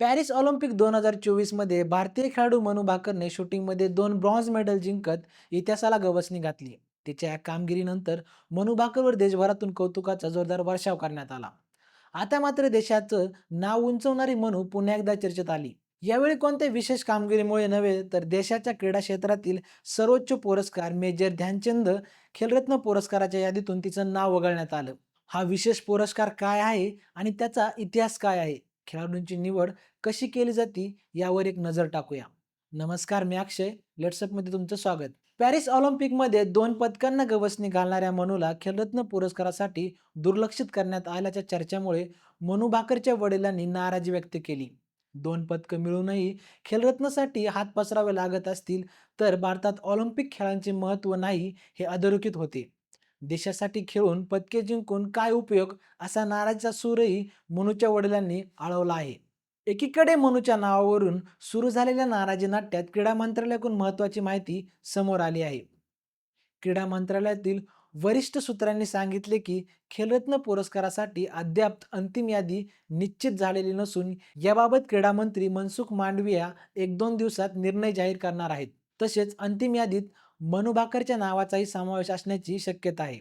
Paris Olympic 2024 मध्ये भारतीय खेळाडू मनू भाकरने शूटिंगमध्ये 2 ब्रॉन्झ मेडल जिंकत इतिहासाला गवसणी घातली. तिच्या या कामगिरीनंतर मनू भाकरवर देशभरातून कौतुकाचा जोरदार वर्षाव करण्यात आला. आता मात्र देशाचं नाव उंचवणारी मनू पुन्हा एकदा चर्चेत आली. यावेळी कोणत्या विशेष कामगिरीमुळे नव्हे तर देशाच्या क्रीडा क्षेत्रातील सर्वोच्च पुरस्कार मेजर ध्यानचंद खेलरत्न पुरस्काराच्या यादीतून तिचं नाव वगळण्यात आलं. हा विशेष पुरस्कार काय आहे आणि त्याचा इतिहास काय आहे? खेळाडूंची निवड कशी केली जाते यावर एक नजर टाकूया. नमस्कार, मी अक्षय. लेट्सअपमध्ये तुमचं स्वागत. पॅरिस ऑलिम्पिकमध्ये 2 पदकांना गवसणी घालणाऱ्या मनूला खेलरत्न पुरस्कारासाठी दुर्लक्षित करण्यात आल्याच्या चर्चेमुळे मनू भाकरच्या वडिलांनी नाराजी व्यक्त केली. 2 पदकं मिळूनही खेलरत्नसाठी हात पसरावे लागत असतील तर भारतात ऑलिम्पिक खेळांचे महत्त्व नाही हे अधोरेखित होते. देशासाठी खेळून पदके जिंकून काय उपयोग असा नाराजीचा सूरही मनूच्या वडिलांनी आळवला आहे. एकीकडे मनूच्या नावावरून सुरू झालेल्या नाराजी नाट्यात क्रीडा मंत्रालयाकडून महत्त्वाची माहिती समोर आली आहे. क्रीडा मंत्रालयातील वरिष्ठ सूत्रांनी सांगितले की खेलरत्न पुरस्कारासाठी अद्याप अंतिम यादी निश्चित झालेली नसून याबाबत क्रीडा मंत्री मनसुख मांडविया 1-2 दिवसात निर्णय जाहीर करणार आहेत. तसेच अंतिम यादीत मनू भाकरच्या नावाचाही समावेश असण्याची शक्यता आहे.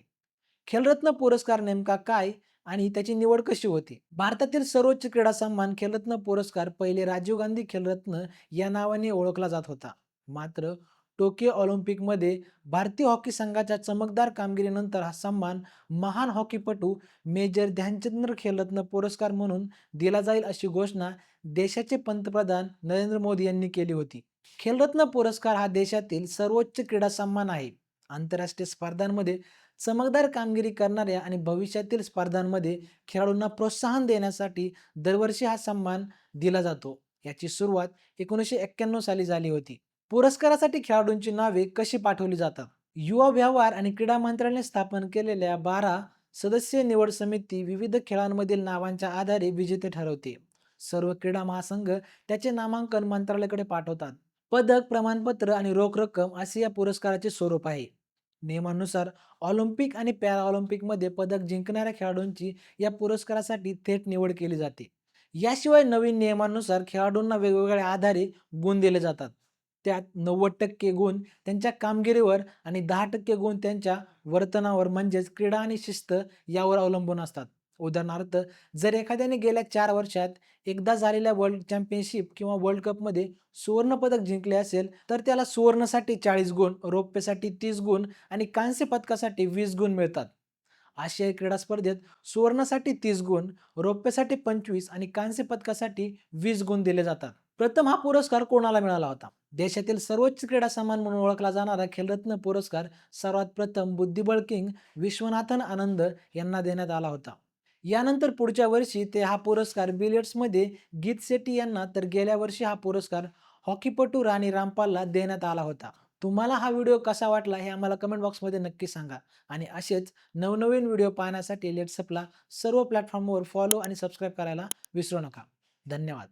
खेलरत्न पुरस्कार नेमका काय आणि त्याची निवड कशी होती? भारतातील सर्वोच्च क्रीडा सन्मान खेलरत्न पुरस्कार पहिले राजीव गांधी खेलरत्न या नावाने ओळखला जात होता. मात्र टोकियो ऑलिम्पिकमध्ये भारतीय हॉकी संघाच्या चमकदार कामगिरीनंतर हा सन्मान महान हॉकीपटू मेजर ध्यानचंद खेलरत्न पुरस्कार म्हणून दिला जाईल अशी घोषणा देशाचे पंतप्रधान नरेंद्र मोदी यांनी केली होती. खेलरत्न पुरस्कार हा देशातील सर्वोच्च क्रीडा सन्मान आहे. आंतरराष्ट्रीय स्पर्धांमध्ये चमकदार कामगिरी करणाऱ्या आणि भविष्यातील स्पर्धांमध्ये खेळाडूंना प्रोत्साहन देण्यासाठी दरवर्षी हा सन्मान दिला जातो. याची सुरुवात 1991 साली झाली होती. पुरस्कारासाठी खेळाडूंची नावे कशी पाठवली जातात? युवा व्यवहार आणि क्रीडा मंत्रालयाने स्थापन केलेल्या 12 सदस्यीय निवड समिती विविध खेळांमधील नावांच्या आधारे विजेते ठरवते. सर्व क्रीडा महासंघ त्याचे नामांकन मंत्रालयाकडे पाठवतात. पदक, प्रमाणपत्र आणि रोख रक्कम असे या पुरस्काराचे स्वरूप आहे. नियमानुसार ऑलिम्पिक आणि पॅराऑलिम्पिकमध्ये पदक जिंकणाऱ्या खेळाडूंची या पुरस्कारासाठी थेट निवड केली जाते. याशिवाय नवीन नियमांनुसार खेळाडूंना वेगवेगळ्या आधारे गुण दिले जातात. त्यात 90% गुण त्यांच्या कामगिरीवर आणि 10% गुण त्यांच्या वर्तनावर म्हणजेच क्रीडा आणि शिस्त यावर अवलंबून असतात. उदाहरणार्थ, जर एखाद्याने गेल्या 4 वर्षात एकदा झालेल्या वर्ल्ड चॅम्पियनशिप किंवा वर्ल्ड कपमध्ये सुवर्ण पदक जिंकले असेल, तर त्याला सुवर्णसाठी 40 गुण, रौप्यसाठी 30 गुण आणि कांस्य पदकासाठी 20 गुण मिळतात. आशियाई क्रीडा स्पर्धेत सुवर्णासाठी 30 गुण, रौप्यसाठी 25 आणि कांस्य पदकासाठी 20 गुण दिले जातात. प्रथम हा पुरस्कार कोणाला मिळाला होता? देशातील सर्वोच्च क्रीडा सन्मान म्हणून ओळखला जाणारा खेलरत्न पुरस्कार सर्वात प्रथम बुद्धिबळ किंग विश्वनाथन आनंद यांना देण्यात आला होता. यानंतर पुढच्या वर्षी ते हा पुरस्कार बिलियर्ड्समध्ये गीत सेट्टी यांना, तर गेल्या वर्षी हा पुरस्कार हॉकीपटू राणी रामपालला देण्यात आला होता. तुम्हाला हा व्हिडिओ कसा वाटला हे आम्हाला कमेंट बॉक्समध्ये नक्की सांगा आणि असेच नवनवीन व्हिडिओ पाहण्यासाठी लेट्सअपला सर्व प्लॅटफॉर्मवर फॉलो आणि सबस्क्राईब करायला विसरू नका. धन्यवाद.